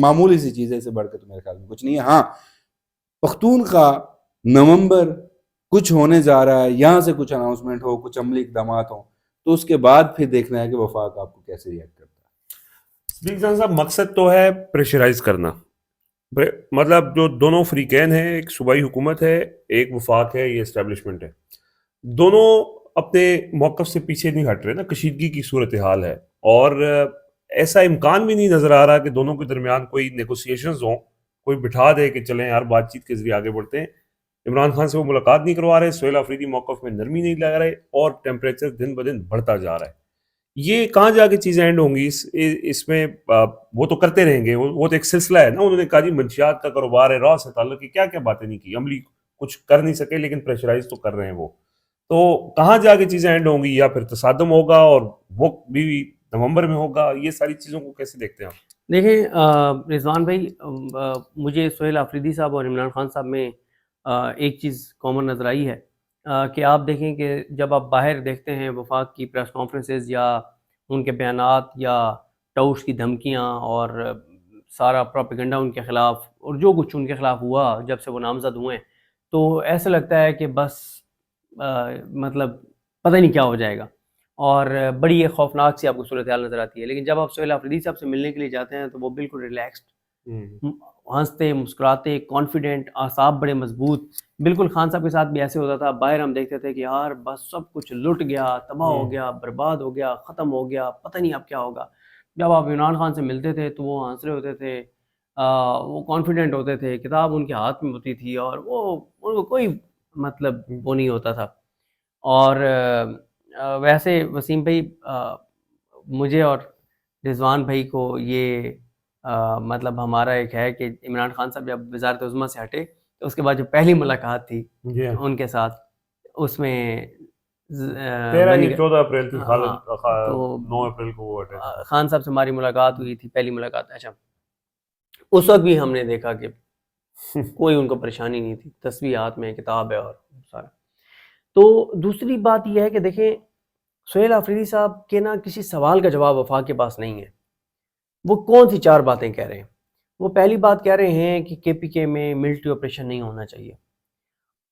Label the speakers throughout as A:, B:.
A: معمولی سی چیز ہے, اس سے بڑھ کے تو میرے خیال میں کچھ نہیں ہے. ہاں پختونخوا نومبر کچھ ہونے جا رہا ہے, یہاں سے کچھ اناؤنسمنٹ ہو, کچھ عملی اقدامات ہوں, تو اس کے بعد پھر دیکھنا ہے کہ وفاق آپ کو کیسے ریئیکٹ کرتا ہے.
B: صدیق جان صاحب, مقصد تو ہے پریشرائز کرنا, مطلب جو دونوں فریقین ہیں, ایک صوبائی حکومت ہے, ایک وفاق ہے, یہ اسٹیبلشمنٹ ہے, دونوں اپنے موقف سے پیچھے نہیں ہٹ رہے نا, کشیدگی کی صورتحال ہے, اور ایسا امکان بھی نہیں نظر آ رہا کہ دونوں کے درمیان کوئی نیگوسیشنز ہوں, کوئی بٹھا دے کہ چلیں یار بات چیت کے ذریعے آگے بڑھتے ہیں. عمران خان سے وہ ملاقات نہیں کروا رہے, سہیل آفریدی موقف میں نرمی نہیں لگا رہے, اور ٹیمپریچر دن بدن بڑھتا جا رہا ہے. یہ کہاں جا کے چیزیں اینڈ ہوں گی اس میں؟ وہ تو کرتے رہیں گے, وہ تو ایک سلسلہ ہے نا. انہوں نے کہا جی منشیات کا کاروبار ہے, را سے تعلق کی کیا کیا باتیں نہیں کی, عملی کچھ کر نہیں سکے, لیکن پریشرائز تو کر رہے ہیں وہ. تو کہاں جا کے چیزیں اینڈ ہوں گی, یا پھر تصادم ہوگا اور وہ بھی نومبر میں ہوگا؟ یہ ساری چیزوں کو کیسے دیکھتے ہیں آپ؟
C: دیکھیں رضوان بھائی, مجھے سہیل آفریدی صاحب اور عمران خان صاحب میں ایک چیز کامن نظر آئی ہے کہ آپ دیکھیں کہ جب آپ باہر دیکھتے ہیں وفاق کی پریس کانفرنسز یا ان کے بیانات یا ٹاؤش کی دھمکیاں اور سارا پروپیگنڈا ان کے خلاف اور جو کچھ ان کے خلاف ہوا جب سے وہ نامزد ہوئے, تو ایسا لگتا ہے کہ بس مطلب پتہ نہیں کیا ہو جائے گا, اور بڑی ایک خوفناک سی آپ کو صورتحال نظر آتی ہے. لیکن جب آپ سہیل آفریدی صاحب سے ملنے کے لیے جاتے ہیں تو وہ بالکل ریلیکسڈ, ہنستے مسکراتے, کانفیڈنٹ, اعصاب بڑے مضبوط. بالکل خان صاحب کے ساتھ بھی ایسے ہوتا تھا, باہر ہم دیکھتے تھے کہ یار بس سب کچھ لٹ گیا, تباہ ہو گیا, برباد ہو گیا, ختم ہو گیا, پتہ نہیں اب کیا ہوگا. جب آپ عمران خان سے ملتے تھے تو وہ ہنس رہے ہوتے تھے, وہ کانفیڈنٹ ہوتے تھے, کتاب ان کے ہاتھ میں ہوتی تھی, اور وہ ان کو کوئی مطلب وہ نہیں ہوتا تھا. اور ویسے وسیم بھائی, مجھے اور رضوان بھائی کو یہ مطلب ہمارا ایک ہے کہ عمران خان صاحب جب وزارت عظمیٰ سے ہٹے تو اس کے بعد جو پہلی ملاقات تھی ان کے ساتھ, اس میں
B: 14 اپریل تھی, 9 اپریل کو وہ ہٹے.
C: خان صاحب سے ہماری ملاقات ہوئی تھی, پہلی ملاقات. اچھا, اس وقت بھی ہم نے دیکھا کہ کوئی ان کو پریشانی نہیں تھی, تصویر ہاتھ میں, کتاب ہے اور سارا. تو دوسری بات یہ ہے کہ دیکھیں سہیل آفریدی صاحب کے نا کسی سوال کا جواب وفاق کے پاس نہیں ہے. وہ کون سی 4 باتیں کہہ رہے ہیں؟ وہ پہلی بات کہہ رہے ہیں کہ کے پی کے میں ملٹری آپریشن نہیں ہونا چاہیے.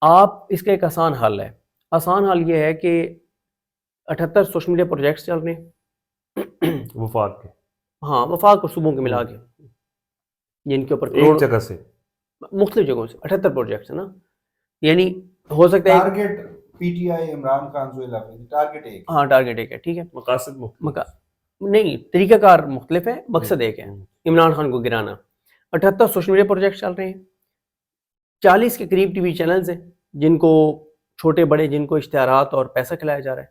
C: آپ اس کا ایک آسان حل ہے. آسان حل یہ ہے کہ 78 سوشل میڈیا پروجیکٹس چل رہے ہیں
B: وفاق کے,
C: ہاں وفاق اور صوبوں کے ملا کے, جن کے اوپر
B: ایک جگہ سے
C: مختلف جگہوں سے 78 پروجیکٹس ہیں نا. یعنی ہو سکتا ہے
A: target P T I, Imran Khan, Sohail Afridi, target ایک,
C: ہاں ٹارگٹ ایک ہے, ٹھیک ہے,
B: مقاصد
C: نہیں, طریقہ کار مختلف ہے, مقصد ایک ہے, عمران خان کو گرانا. 78 سوشل میڈیا پروجیکٹس چل رہے ہیں, 40 کے قریب ٹی وی چینلز ہیں جن کو چھوٹے بڑے جن کو اشتہارات اور پیسہ کھلایا جا رہا ہے.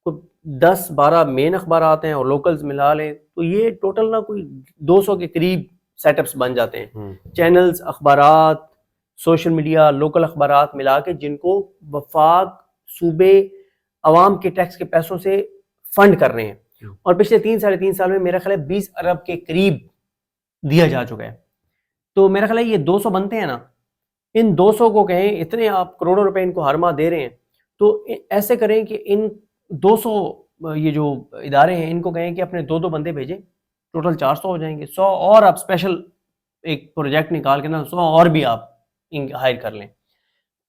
C: کوئی 10-12 مین اخبارات ہیں اور لوکلز ملا لیں تو یہ ٹوٹل نہ کوئی 200 کے قریب سیٹ اپس بن جاتے ہیں, چینلز, اخبارات, سوشل میڈیا, لوکل اخبارات ملا کے, جن کو وفاق صوبے عوام کے ٹیکس کے پیسوں سے فنڈ کر رہے ہیں. اور پچھلے 3-3.5 سال میں میرا خیال ہے 20 ارب کے قریب دیا جا چکا ہے. تو میرا خیال ہے یہ 200 بنتے ہیں نا, ان 200 کو کہیں اتنے آپ کروڑوں روپے ان کو ہر ماہ دے رہے ہیں, تو ایسے کریں کہ ان 200 یہ جو ادارے ہیں ان کو کہیں کہ اپنے 2 بندے بھیجیں, ٹوٹل 400 ہو جائیں گے. 100 اور آپ اسپیشل ایک پروجیکٹ نکال کے نا 100 اور بھی آپ ہائر کر لیں.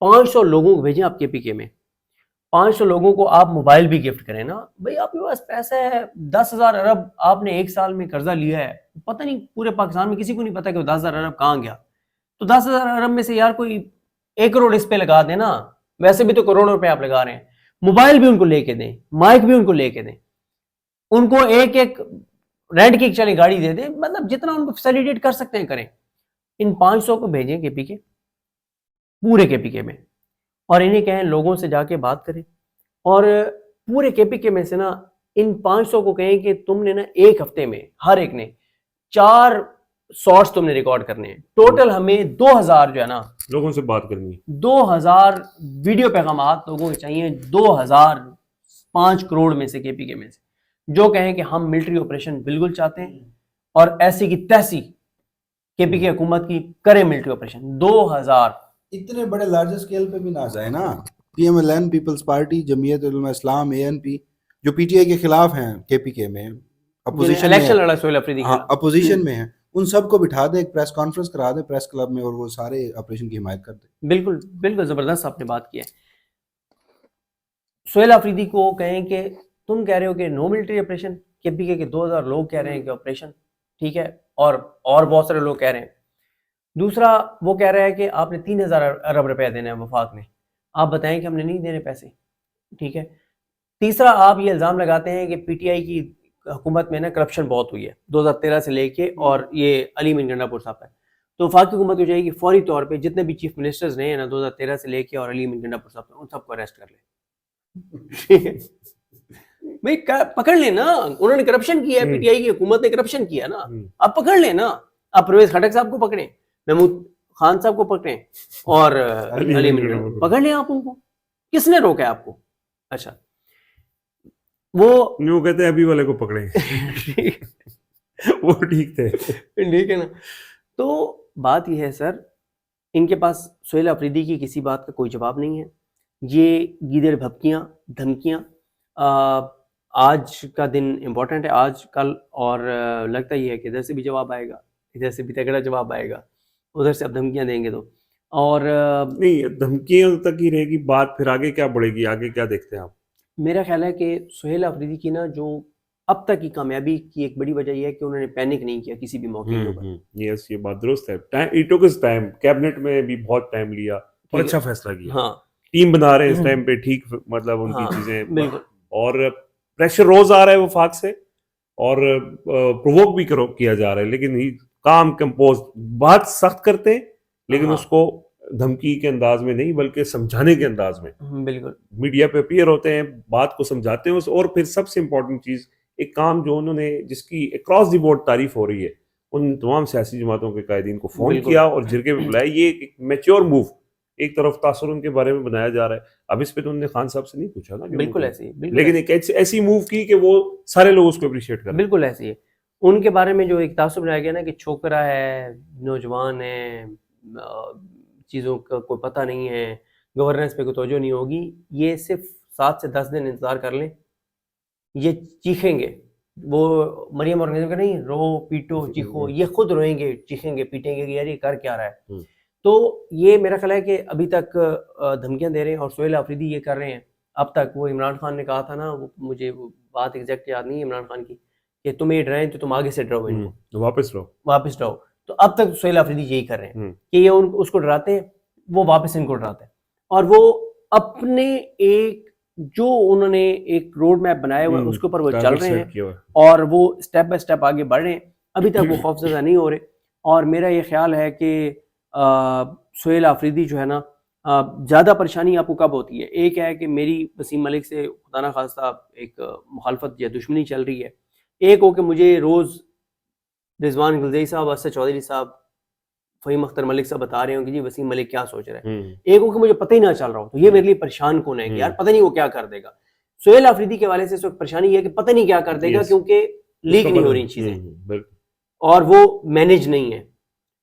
C: 500 لوگوں کو بھیجیں آپ کے پی کے میں, 500 لوگوں کو آپ موبائل بھی گفٹ کریں نا. بھئی آپ کے پاس پیسہ ہے, 10,000 ارب آپ نے ایک سال میں قرضہ لیا ہے, پتہ نہیں پورے پاکستان میں کسی کو نہیں پتا کہ وہ 10,000 ارب کہاں گیا. تو 10,000 ارب میں سے یار کوئی 1 کروڑ اس پہ لگا دیں نا, ویسے بھی تو کروڑوں روپے آپ لگا رہے ہیں. موبائل بھی ان کو لے کے دیں, مائک بھی ان کو لے کے دیں, ان کو ایک رینٹ کی چلے گاڑی دے دیں, مطلب جتنا ان کو فیسیلیٹیٹ کر سکتے ہیں کریں. ان 500 کو بھیجیں کے پی کے, پورے کے پی کے میں, اور انہیں کہیں لوگوں سے جا کے بات کریں. اور پورے کے پی کے میں سے نا ان 500 کو کہیں کہ تم نے نا ایک ہفتے میں ہر ایک نے 4 شارٹس تم نے ریکارڈ کرنے ہیں. ٹوٹل ہمیں 2000 جو ہے نا
B: لوگوں سے بات کرنی ہے,
C: 2000 ویڈیو پیغامات لوگوں کے چاہیے, 2000 5 کروڑ میں سے کے پی کے میں سے, جو کہیں کہ ہم ملٹری آپریشن بالکل چاہتے ہیں اور ایسی کی تیسی کے پی کے حکومت کی کرے ملٹری آپریشن. 2000
A: اتنے بڑے لارج اسکیل پہ بھی نہ جائے نا. P M L N, Peoples Party, Jamiat Ulema Islam, اے این پی, جو پی ٹی آئی کے خلاف ہیں کے پی کے میں, اپوزیشن
C: الیکشن لڑا سہیل آفریدی
A: اپوزیشن میں ہیں, ان سب کو بٹھا دے, ایک پریس کانفرنس کرا دے پریس کلب میں, اور وہ سارے آپریشن کی حمایت کر دے.
C: بالکل بالکل زبردست آپ نے بات کی ہے. سہیل آفریدی کو کہیں کہ تم کہہ رہے ہو کہ نو ملٹری آپریشن, کے پی کے 2000 لوگ کہہ رہے ہیں کہ آپریشن, ٹھیک ہے, اور بہت سارے لوگ کہہ رہے ہیں. دوسرا وہ کہہ رہا ہے کہ آپ نے 3000 ارب روپے دینا ہے وفاق نے, آپ بتائیں کہ ہم نے نہیں دینے پیسے, ٹھیک ہے. تیسرا آپ یہ الزام لگاتے ہیں کہ پی ٹی آئی کی حکومت میں نا کرپشن بہت ہوئی ہے 2013 سے لے کے, اور یہ علی امین گنڈا پور صاحب ہے. تو وفاقی حکومت کو چاہیے کہ فوری طور پہ جتنے بھی چیف منسٹرز رہے ہیں نا 2013 سے لے کے اور علی امین گنڈا پور صاحب, ان سب کو اریسٹ کر لیں. بھائی پکڑ لیں نا, انہوں نے کرپشن کیا ہے, پی ٹی آئی کی حکومت نے کرپشن کیا نا, آپ پکڑ لیں نا. آپ پرویز خٹک صاحب کو پکڑیں, محمود خان صاحب کو پکڑیں, اور علی امین پکڑ لیں آپ ان کو, کس نے روکا ہے آپ کو؟ اچھا وہ
B: کہتے ہیں ابھی والے کو پکڑیں, وہ ٹھیک تھے,
C: ٹھیک ہے نا. تو بات یہ ہے سر, ان کے پاس سہیل آفریدی کی کسی بات کا کوئی جواب نہیں ہے. یہ گیدڑ بھپکیاں دھمکیاں, آج کا دن امپورٹنٹ ہے, آج کل, اور لگتا ہی ہے کہ ادھر سے بھی جواب آئے گا, ادھر سے بھی تگڑا جواب آئے گا, ادھر سے اب دھمکیاں دیں گے تو, اور
B: نہیں دھمکیاں تک ہی رہے گی بات, پھر آگے کیا بڑھے گی, آگے کیا دیکھتے ہیں آپ؟
C: میرا خیال ہے کہ سہیل آفریدی کی نا جو اب تک کی کامیابی کی ایک بڑی وجہ یہ ہے کہ انہوں نے پینک نہیں کیا کسی بھی موقع کے اوپر.
B: یس, یہ بات درست ہے. It took us time, cabinet میں بھی بہت ٹائم لیا اور اچھا فیصلہ کیا.
C: ہاں,
B: ٹیم بنا رہے ہیں اس ٹائم پہ, ٹھیک, مطلب ان کی چیزیں,
C: بالکل,
B: اور پریشر روز آ رہا ہے وفاق سے, اور پرووک بھی کیا جا رہا ہے, لیکن کام کمپوز, بات سخت کرتے ہیں لیکن اس کو دھمکی کے انداز میں نہیں بلکہ سمجھانے کے انداز میں.
C: بالکل
B: میڈیا پہ اپیئر ہوتے ہیں, بات کو سمجھاتے ہیں. اور پھر سب سے امپورٹنٹ چیز, ایک کام جو انہوں نے, جس کی اکراس دی بورڈ تعریف ہو رہی ہے, ان تمام سیاسی جماعتوں کے قائدین کو فون کیا اور جرگے میں بلایا. یہ ایک میچور موو, ایک طرف تاثر ان کے بارے میں بنایا جا رہا ہے. اب اس پہ تو انہوں نے خان صاحب سے نہیں پوچھا نا,
C: بالکل ایسی,
B: لیکن ایک ایسی موو کی کہ وہ سارے لوگ اس کو اپریشیٹ کریں.
C: بالکل ایسی ہے. ان کے بارے میں جو ایک تعصب بنایا گیا نا کہ چھوکرا ہے, نوجوان ہے, چیزوں کا کوئی پتہ نہیں ہے, گورننس پہ کوئی توجہ نہیں ہوگی, یہ صرف 7 سے 10 دن انتظار کر لیں, یہ چیخیں گے. وہ مریم اورگنائزم کا نہیں, رو پیٹو چیخو, یہ خود روئیں گے, چیخیں گے, پیٹیں گے کہ یار یہ کر کیا رہا ہے. تو یہ میرا خیال ہے کہ ابھی تک دھمکیاں دے رہے ہیں, اور سہیل آفریدی یہ کر رہے ہیں. اب تک وہ عمران خان نے کہا تھا نا, مجھے وہ بات ایگزیکٹ یاد نہیں ہے عمران خان کی, کہ تم یہ ڈرائیں تو تم آگے سے ڈرو, ان کو واپس ڈرو. تو اب تک سہیل آفریدی یہی کر رہے ہیں کہ یہ اس کو ڈراتے ہیں, وہ واپس ان کو ڈراتے ہیں, اور وہ اپنے ایک جو انہوں نے ایک روڈ میپ بنایا ہوا ہے اس کے اوپر وہ چل رہے ہیں, اور وہ اسٹیپ بائی اسٹیپ آگے بڑھ رہے ہیں. ابھی تک وہ خوفزدہ نہیں ہو رہے. اور میرا یہ خیال ہے کہ سہیل آفریدی جو ہے نا, زیادہ پریشانی آپ کو کب ہوتی ہے؟ ایک ہے کہ میری وسیم ملک سے خدا نہ خواستہ ایک مخالفت یا دشمنی چل رہی ہے, ایک ہو کہ مجھے روز رضوان غلزئی صاحب, اسد چودھری صاحب, فہیم اختر ملک صاحب بتا رہے ہوں کہ جی وسیم ملک کیا سوچ رہا ہے. ایک ہو کہ مجھے پتہ ہی نہ چل رہا ہو, تو یہ میرے لیے پریشان کون ہے کہ یار پتہ نہیں وہ کیا کر دے گا. سہیل آفریدی کے حوالے سے اس وقت پریشانی یہ ہے کہ پتہ نہیں کیا کر دے گا, کیونکہ لیک نہیں ہو رہی چیزیں, اور وہ مینیج نہیں ہے,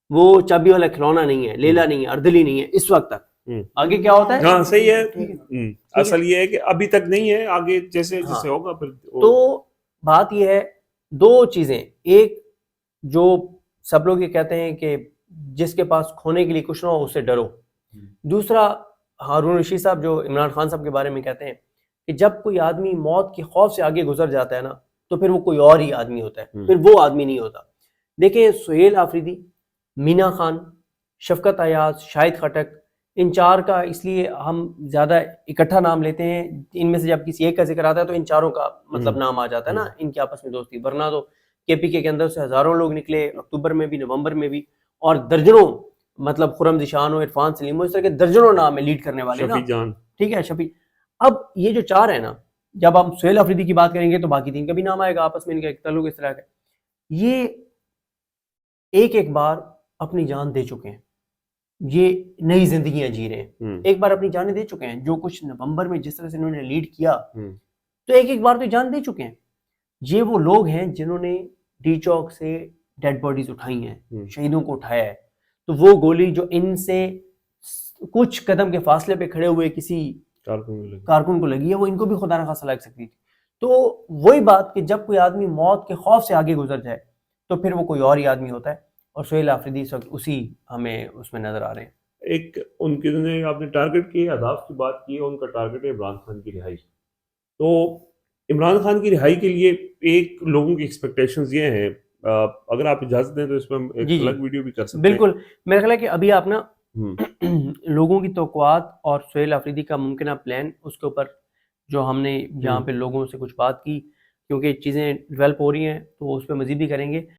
C: وہ چابی والا کھلونا نہیں ہے, لیلا نہیں ہے, اردلی نہیں ہے اس وقت تک. آگے کیا ہوتا ہے؟
B: ہاں صحیح ہے. اصل یہ ہے کہ ابھی تک نہیں ہے, آگے جیسے جیسے ہوگا پھر.
C: تو بات یہ ہے, 2 چیزیں, ایک جو سب لوگ یہ کہتے ہیں کہ جس کے پاس کھونے کے لیے کچھ نہ ہو اس سے ڈرو. دوسرا ہارون رشید صاحب جو عمران خان صاحب کے بارے میں کہتے ہیں کہ جب کوئی آدمی موت کے خوف سے آگے گزر جاتا ہے نا, تو پھر وہ کوئی اور ہی آدمی ہوتا ہے, پھر وہ آدمی نہیں ہوتا. دیکھیں سہیل آفریدی, مینا خان, شفقت ایاز, شاہد خٹک, ان 4 کا اس لیے ہم زیادہ اکٹھا نام لیتے ہیں. ان میں سے جب کسی ایک کا ذکر آتا ہے تو ان 4 کا مطلب نام آ جاتا ہے نا, ان کی آپس میں دوستی. ورنہ تو کے پی کے اندر سے ہزاروں لوگ نکلے, اکتوبر میں بھی, نومبر میں بھی, اور درجنوں, مطلب خرم ذیشان ہو, عرفان سلیم ہو, اس طرح کے درجنوں نام ہے لیڈ کرنے والے نا, ٹھیک ہے, شفیع. اب یہ جو 4 ہیں نا, جب ہم سہیل آفریدی کی بات کریں گے تو باقی 3 کا بھی نام آئے گا, آپس میں ان کا ایک تعلق اس طرح کا. یہ ایک بار اپنی جان دے چکے ہیں, یہ نئی زندگیاں جی رہے ہیں, ایک بار اپنی جانیں دے چکے ہیں. جو کچھ نومبر میں جس طرح سے انہوں نے لیڈ کیا, تو ایک بار تو جان دے چکے ہیں. یہ وہ لوگ ہیں جنہوں نے ڈی چوک سے ڈیڈ باڈیز اٹھائی ہیں, شہیدوں کو اٹھایا ہے. تو وہ گولی جو ان سے کچھ قدم کے فاصلے پہ کھڑے ہوئے کسی کارکن کو لگی ہے, وہ ان کو بھی خدا نہ خواستہ لگ سکتی تھی. تو وہی بات کہ جب کوئی آدمی موت کے خوف سے آگے گزر جائے تو پھر وہ کوئی اور ہی آدمی ہوتا ہے، اور سہیل آفریدی اس وقت اسی ہمیں اس میں نظر آ رہے ہیں۔
B: ایک ان کے نے آپ نے ٹارگٹ کی اہداف کی بات کی، ان کا ٹارگٹ ہے عمران خان کی رہائی۔ تو عمران خان کی رہائی کے لیے ایک لوگوں کی ایکسپیکٹیشنز یہ ہیں، اگر آپ اجازت دیں تو اس میں ہم ایک
C: جی جی
B: الگ ویڈیو بھی کر سکتے ہیں۔
C: بالکل، میرا خیال ہے کہ ابھی آپ نا
B: ہم،
C: لوگوں کی توقعات اور سہیل آفریدی کا ممکنہ پلان، اس کے اوپر جو ہم نے یہاں پہ لوگوں سے کچھ بات کی، کیونکہ چیزیں ڈیولپ ہو رہی ہیں تو اس پہ مزید بھی کریں گے۔